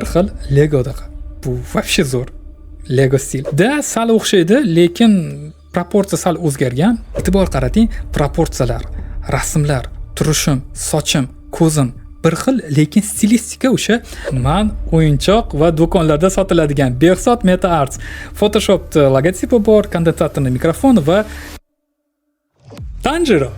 Bir xil Legodaqa. Bu вообще zo'r. Lego stil. Da sal o'xshaydi, lekin proporsiya sal o'zgargan. E'tibor qarating, proporsiyalar, rasmlar, turishim, sochim, ko'zim bir xil, lekin stilistika o'sha man o'yinchoq va do'konlarda sotiladigan Behzod Meta Arts. Photoshopda logotipi bor, kondensatorli mikrofon va Tanjiro.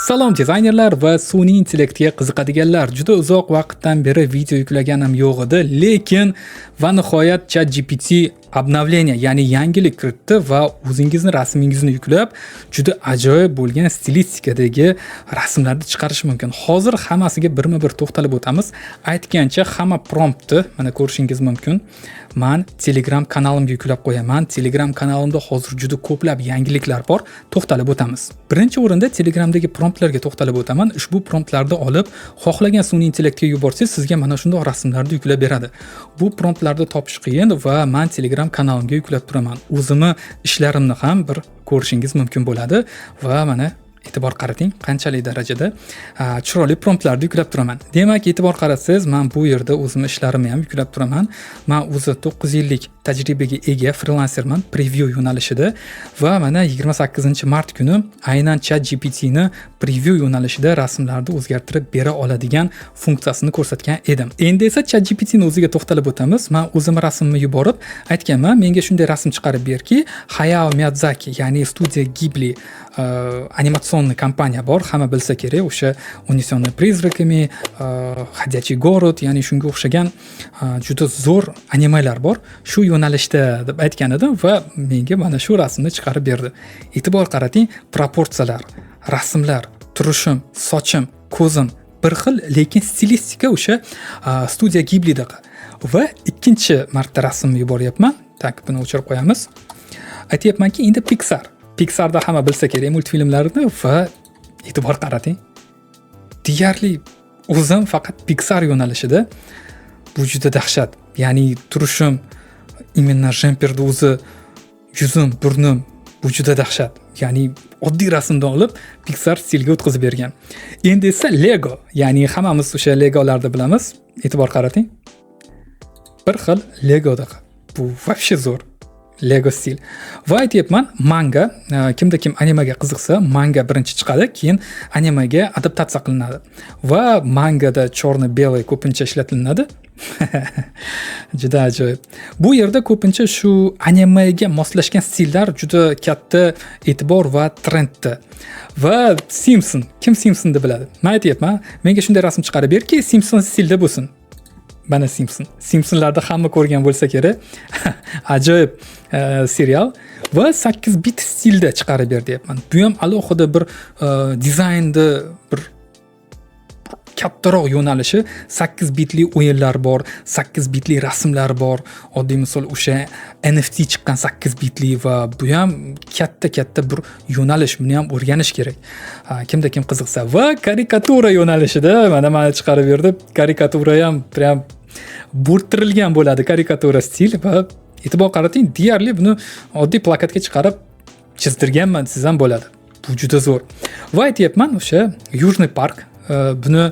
Salom dizaynerlar va sun'iy intellektga qiziqadiganlar. Juda uzoq vaqtdan beri video yuklaganim yo'q edi, lekin va nihoyat ChatGPT obnovleniya, ya'ni yangilik kiritdi va o'zingizni rasmingizni yuklab, juda ajoyib bo'lgan stilistikadagi rasmlarni chiqarish mumkin. Hozir hammasiga birma-bir to'xtalib o'tamiz. Aytgancha hamma promptni mana ko'rishingiz mumkin. Men Telegram kanalimga yuklab qo'yaman. Telegram kanalimda hozir juda ko'plab yangiliklar bor. To'xtalib o'tamiz. Birinchi o'rinda Telegramdagi promptlarga to'xtalib o'taman. Ushbu promptlarni olib, xohlagan sun'iy intellektga yuborsangiz, sizga mana shunday rasmlarni yuklab beradi. Bu promptlarni topish qiyin va men Telegram kanalimga yuklab turaman. O'zimni ishlarimni ham bir ko'rishingiz mumkin bo'ladi va mana e'tibor qarating, qanchalik darajada chiroyli promptlarni yuklab turaman. Demak, e'tibor qarasangiz, men bu yerda o'zimni ishlarimni ham yuklab turaman. Men o'zi 9 yillik tajribaga ega freelancerman, preview yo'nalishida va mana 28-mart kuni aynan ChatGPT ni preview yo'nalishida rasmlarni o'zgartirib bera oladigan funksiyasini ko'rsatgan edim. Endi esa ChatGPT ni o'ziga to'xtalib o'tamiz. Men o'zim rasmimni yuborib aytganman, menga shunday rasm chiqarib berki, Hayao Miyazaki, ya'ni studiya Ghibli animatsion kompaniya bor, hamma bilsa kerak, o'sha Унесённые призраками, Ходячий город, ya'ni shunga o'xshagan juda zo'r animalar bor. Shu yo'nalishda deb aytgan edim va menga mana shu rasmni chiqarib berdi. E'tibor qarating, proporsiyalar, rasmlar, turishim, sochim, ko'zim bir xil, lekin stilistika o'sha studiya Ghiblidaqa. Va ikkinchi marta rasmni yuboryapman. Tak, buni o'chirib qo'yamiz. Aytyapmanki, endi Pixarda hamma bilsa kerak multfilmlarni va e'tibor qarating. Deyarli o'zim faqat Pixar yo'nalishida. Bu juda dahshat. Ya'ni turishim, imенно jemperda o'zi yuzim, burnim bu juda dahshat. Ya'ni oddiy rasmdan olib Pixar stilga o'tkazib bergan. Endi esa Lego, ya'ni hammamiz o'sha Legolarni bilamiz. E'tibor qarating. Bir xil Legodaqa. Bu вообще zo'r. Lego stil. Va aytyapman, manga, kimda kim animaga qiziqsa, manga birinchi chiqadi, keyin animaga adaptatsiya qilinadi. Va mangada chorni-belay ko'pincha ishlatilinadi. Juda ajoyib. Bu yerda ko'pincha shu animaga moslashgan stillar juda katta e'tibor va trendda. Va kim Simpsonni biladi? Men aytyapman, menga shunday rasm chiqarib berki, Simpson stilda bo'lsin. Mana Simpsonlarda hamma ko'rgan bo'lsa kerak. Ajoyib serial va 8 bit stilda chiqarib ber deyapman. Bu ham alohida bir dizaynda bir kattaroq yo'nalishi, 8 bitli o'yinlar bor, 8 bitli rasmlar bor. Oddiy misol o'sha NFT chiqqan 8 bitli va bu ham katta bir yo'nalish, buni ham o'rganish kerak. Kimda kim qiziqsa va karikatura yo'nalishida mana chiqarib berdi. Karikatura ham prям bo'rttirilgan bo'ladi, karikatura stil va e'tibor qarating, deyarli buni oddiy plakatga chiqarib chizdirganman siz ham bo'ladi. Bu juda zo'r. Va aytyapman, o'sha Yujniy park, buni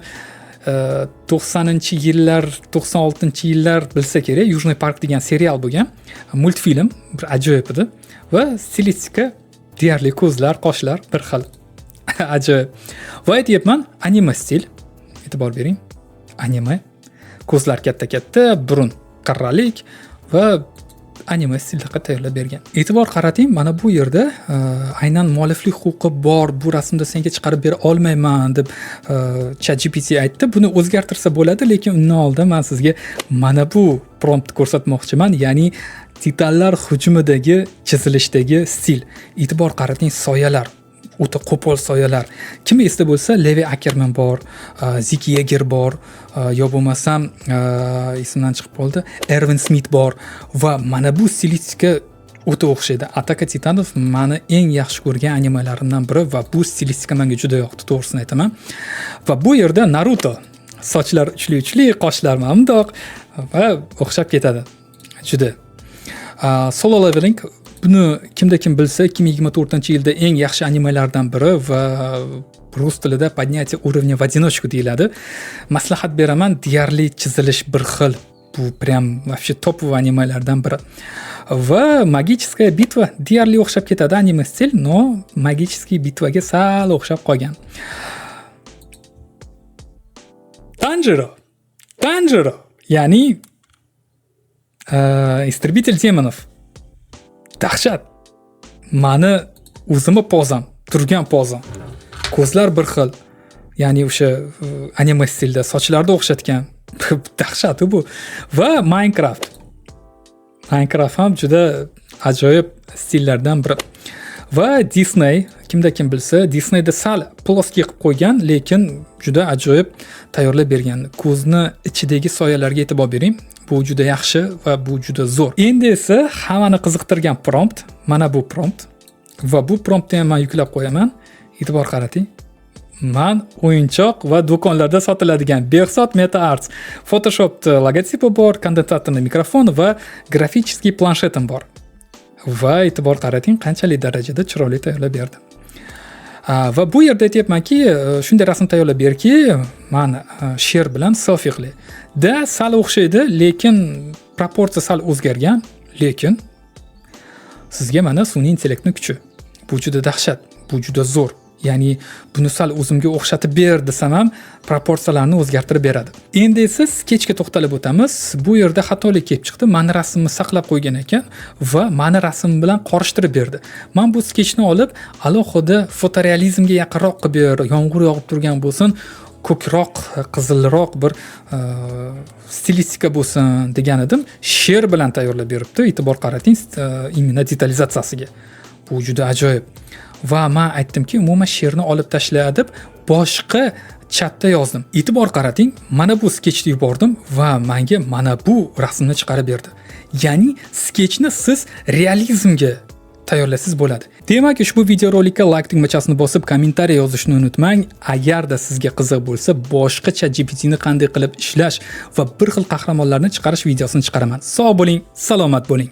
90-yillar, 96-yillar bilsa kerak, Yujniy park degan serial bo'lgan, multfilm, bir ajoyib edi va stilistika deyarli ko'zlar, qoshlar bir xil. Ajoyib. Va aytyapman, anime stil. E'tibor bering. Anime, ko'zlar katta, burun qirralik va anime stilda tayyorlab bergan. E'tibor qarating, mana bu yerda aynan mualliflik huquqi bor, bu rasmda senga chiqarib bera olmayman deb ChatGPT aytdi. Buni o'zgartirsa bo'ladi, lekin undan oldin men sizga mana bu prompt ko'rsatmoqchiman, ya'ni titanlar hujumidagi chizilishdagi stil. E'tibor qarating, soyalar, o'ta qo'pol soyalar. Kim esda bo'lsa, Levi Ackerman bor, Ziki Yeager bor, yo bo'lmasam ismdan chiqib qoldi, Erwin Smith bor va mana bu stilistika o'ta o'xshaydi. Attack Titanov meni eng yaxshi ko'rgan animalarimdan biri va bu stilistika menga juda yoqdi, to'g'risini aytaman. Va bu yerda Naruto, sochlar uchli, qoshlar mamdoq va o'xshab ketadi. Juda. Solo Leveling, buni kimda kim bilsa, 2024-yilda eng yaxshi animalardan biri va rus tilida поднятие уровня в одиночку deyiladi. Maslahat beraman, deyarli chizilish bir xil. Bu prям вообще topovoy animelardan biri. Va magicheskая bitva deyarli o'xshab ketadi anime stil, но magichеский bitvaga sal o'xshab qolgan. Tanjiro, ya'ni истребитель демонов. Dahshat. Mani o'zimni pozam, turgan pozam. Ko'zlar bir xil. Ya'ni o'sha anime stilda sochlarni o'xshatgan. Dahshat bu. Va Minecraft ham juda ajoyib stillardan biri. Va Disney, kimda kim bilsa, Disneyda sal ploski qilib qo'ygan, lekin juda ajoyib tayyorlab bergan. Ko'zni ichidagi soyalarga e'tibor bering. Bu juda yaxshi va bu juda zo'r. Endi esa hammani qiziqtirgan prompt, mana bu prompt. Va bu promptni ham men yuklab qo'yaman. E'tibor qarating. Man o'yinchoq va do'konlarda sotiladigan Behzod Meta Arts, Photoshop logotipi bor, kondensatorli mikrofon va grafический planshetim bor. Va e'tibor qarating, qanchalik darajada chiroyli tayyorlab berdim. Va bu yerda aytyapmanki, shunday rasm tayyorlab berki, men sher bilan selfie qilay. Da sal o'xshaydi, lekin proporsiya sal o'zgargan, lekin sizga mana sun'iy intellektning kuchi. Bu juda dahshat, bu juda zo'r. Ya'ni buni sal o'zimga o'xshatib ber desam ham proporsiyalarni o'zgartirib beradi. Endi esa sketchga to'xtalib o'tamiz. Bu yerda xatolik kelib chiqdi. Meni rasmimni saqlab qo'ygan ekan va meni rasmim bilan qorishtirib berdi. Men bu sketchni olib alohida fotorealizmga yaqinroq qilib ber, yomg'ir yog'ib turgan bo'lsin, ko'kroq, qizilroq bir stilistika bo'lsin degan edim. Sher bilan tayyorlab beribdi. E'tibor qarating, imенно detalizatsiyasiga. Bu juda ajoyib. Va men aytdimki, umuman sherni olib tashla deb boshqa chatda yozdim. E'tibor qarating, mana bu sketchni yubordim va menga mana bu rasmni chiqarib berdi. Ya'ni sketchni siz realizmga tayyorlasangiz bo'ladi. Demak, ushbu videorolikka like tugmachasini bosib, kommentariy yozishni unutmang. Agarda sizga qiziq bo'lsa, boshqa ChatGPT ni qanday qilib ishlash va bir xil qahramonlarni chiqarish videosini chiqaraman. Sog' bo'ling, salomat bo'ling.